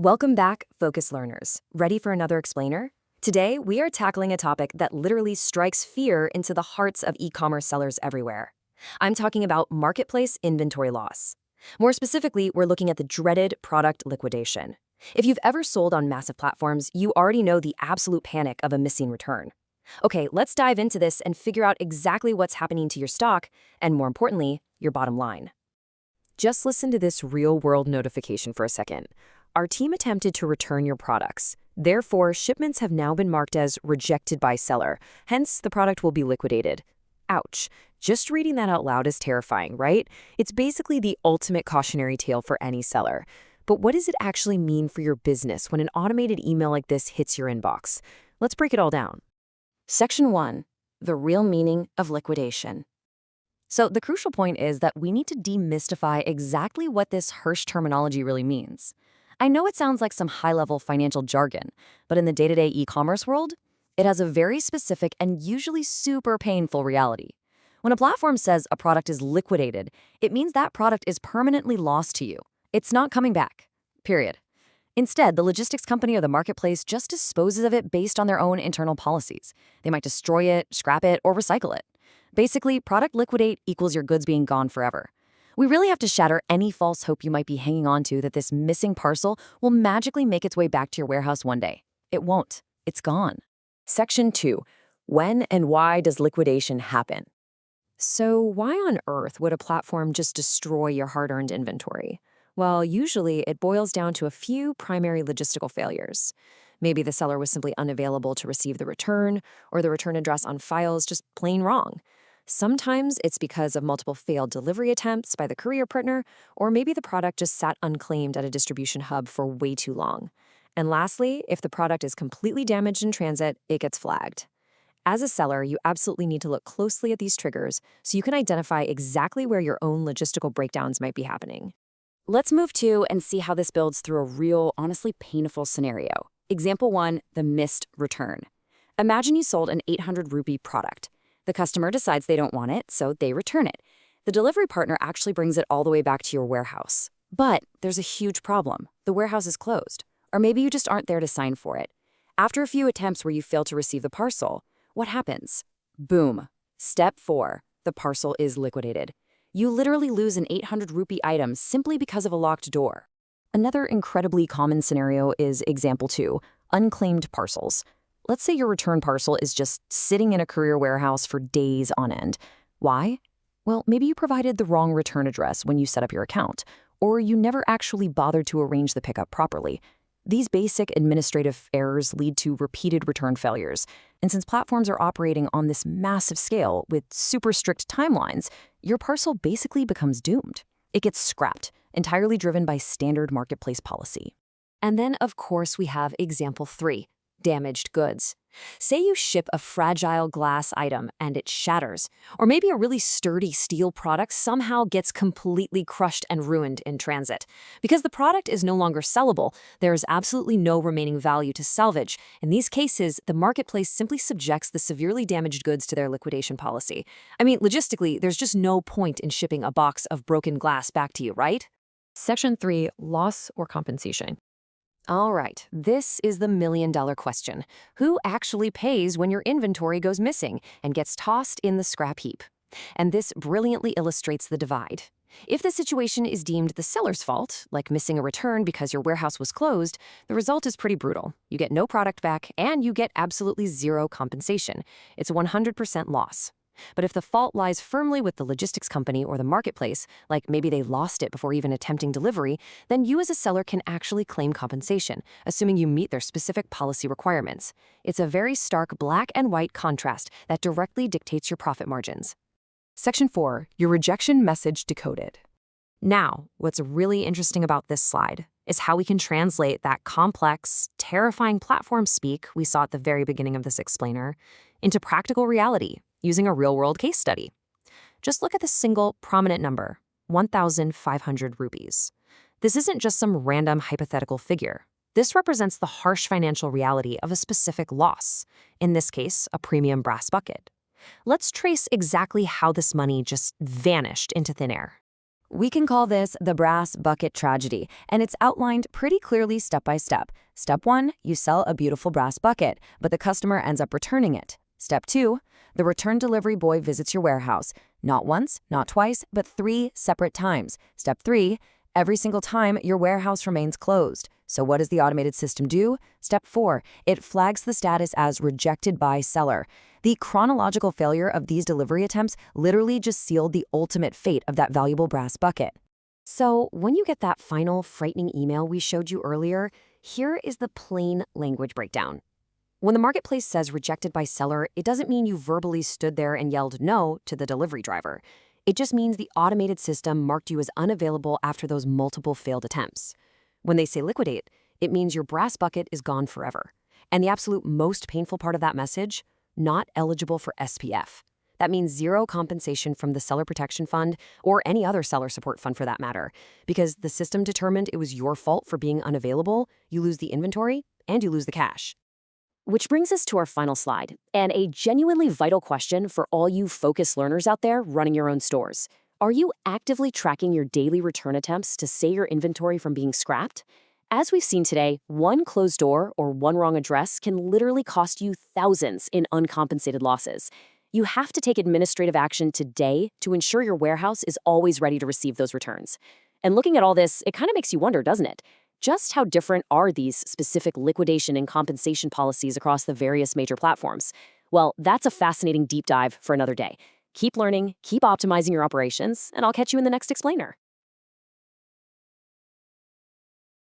Welcome back, Focus Learners. Ready for another explainer? Today, we are tackling a topic that literally strikes fear into the hearts of e-commerce sellers everywhere. I'm talking about marketplace inventory loss. More specifically, we're looking at the dreaded product liquidation. If you've ever sold on massive platforms, you already know the absolute panic of a missing return. Okay, let's dive into this and figure out exactly what's happening to your stock and, more importantly, your bottom line. Just listen to this real-world notification for a second. Our team attempted to return your products. Therefore, shipments have now been marked as rejected by seller. Hence, the product will be liquidated. Ouch. Just reading that out loud is terrifying, right? It's basically the ultimate cautionary tale for any seller. But what does it actually mean for your business when an automated email like this hits your inbox? Let's break it all down. Section 1. The real meaning of liquidation. So the crucial point is that we need to demystify exactly what this harsh terminology really means. I know it sounds like some high-level financial jargon, but in the day-to-day e-commerce world, it has a very specific and usually super painful reality. When a platform says a product is liquidated, it means that product is permanently lost to you. It's not coming back. Period. Instead, the logistics company or the marketplace just disposes of it based on their own internal policies. They might destroy it, scrap it, or recycle it. Basically, product liquidate equals your goods being gone forever. We really have to shatter any false hope you might be hanging on to that this missing parcel will magically make its way back to your warehouse one day. It won't. It's gone. Section 2. When and why does liquidation happen? So why on earth would a platform just destroy your hard-earned inventory? Well, usually it boils down to a few primary logistical failures. Maybe the seller was simply unavailable to receive the return, or the return address on file is just plain wrong. Sometimes it's because of multiple failed delivery attempts by the courier partner, or maybe the product just sat unclaimed at a distribution hub for way too long. And lastly, if the product is completely damaged in transit, it gets flagged. As a seller, you absolutely need to look closely at these triggers so you can identify exactly where your own logistical breakdowns might be happening. Let's move to and see how this builds through a real, honestly painful scenario. Example 1, the missed return. Imagine you sold an 800 rupee product. The customer decides they don't want it, so they return it. The delivery partner actually brings it all the way back to your warehouse. But there's a huge problem. The warehouse is closed. Or maybe you just aren't there to sign for it. After a few attempts where you fail to receive the parcel, what happens? Boom. Step 4. The parcel is liquidated. You literally lose an 800 rupee item simply because of a locked door. Another incredibly common scenario is example 2, unclaimed parcels. Let's say your return parcel is just sitting in a courier warehouse for days on end. Why? Well, maybe you provided the wrong return address when you set up your account, or you never actually bothered to arrange the pickup properly. These basic administrative errors lead to repeated return failures. And since platforms are operating on this massive scale with super strict timelines, your parcel basically becomes doomed. It gets scrapped, entirely driven by standard marketplace policy. And then, of course, we have example 3. Damaged goods. Say you ship a fragile glass item and it shatters, or maybe a really sturdy steel product somehow gets completely crushed and ruined in transit. Because the product is no longer sellable, there is absolutely no remaining value to salvage. In these cases, the marketplace simply subjects the severely damaged goods to their liquidation policy. I mean, logistically, there's just no point in shipping a box of broken glass back to you, right? Section 3, loss or compensation. All right, this is the million-dollar question. Who actually pays when your inventory goes missing and gets tossed in the scrap heap? And this brilliantly illustrates the divide. If the situation is deemed the seller's fault, like missing a return because your warehouse was closed, the result is pretty brutal. You get no product back, and you get absolutely zero compensation. It's a 100% loss. But if the fault lies firmly with the logistics company or the marketplace, like maybe they lost it before even attempting delivery, then you as a seller can actually claim compensation, assuming you meet their specific policy requirements. It's a very stark black and white contrast that directly dictates your profit margins. Section 4, your rejection message decoded. Now, what's really interesting about this slide is how we can translate that complex, terrifying platform speak we saw at the very beginning of this explainer into practical reality, using a real-world case study. Just look at the single prominent number, 1,500 rupees. This isn't just some random hypothetical figure. This represents the harsh financial reality of a specific loss, in this case, a premium brass bucket. Let's trace exactly how this money just vanished into thin air. We can call this the brass bucket tragedy, and it's outlined pretty clearly step by step. Step 1, you sell a beautiful brass bucket, but the customer ends up returning it. Step 2, the return delivery boy visits your warehouse, not once, not twice, but 3 separate times. Step 3, every single time your warehouse remains closed. So what does the automated system do? Step 4, it flags the status as rejected by seller. The chronological failure of these delivery attempts literally just sealed the ultimate fate of that valuable brass bucket. So when you get that final frightening email we showed you earlier, here is the plain language breakdown. When the marketplace says rejected by seller, it doesn't mean you verbally stood there and yelled no to the delivery driver. It just means the automated system marked you as unavailable after those multiple failed attempts. When they say liquidate, it means your brass bucket is gone forever. And the absolute most painful part of that message, not eligible for SPF. That means zero compensation from the Seller Protection Fund or any other seller support fund for that matter. Because the system determined it was your fault for being unavailable, you lose the inventory and you lose the cash. Which brings us to our final slide, and a genuinely vital question for all you focused learners out there running your own stores. Are you actively tracking your daily return attempts to save your inventory from being scrapped? As we've seen today, one closed door or one wrong address can literally cost you thousands in uncompensated losses. You have to take administrative action today to ensure your warehouse is always ready to receive those returns. And looking at all this, it kind of makes you wonder, doesn't it? Just how different are these specific liquidation and compensation policies across the various major platforms? Well, that's a fascinating deep dive for another day. Keep learning, keep optimizing your operations, and I'll catch you in the next explainer.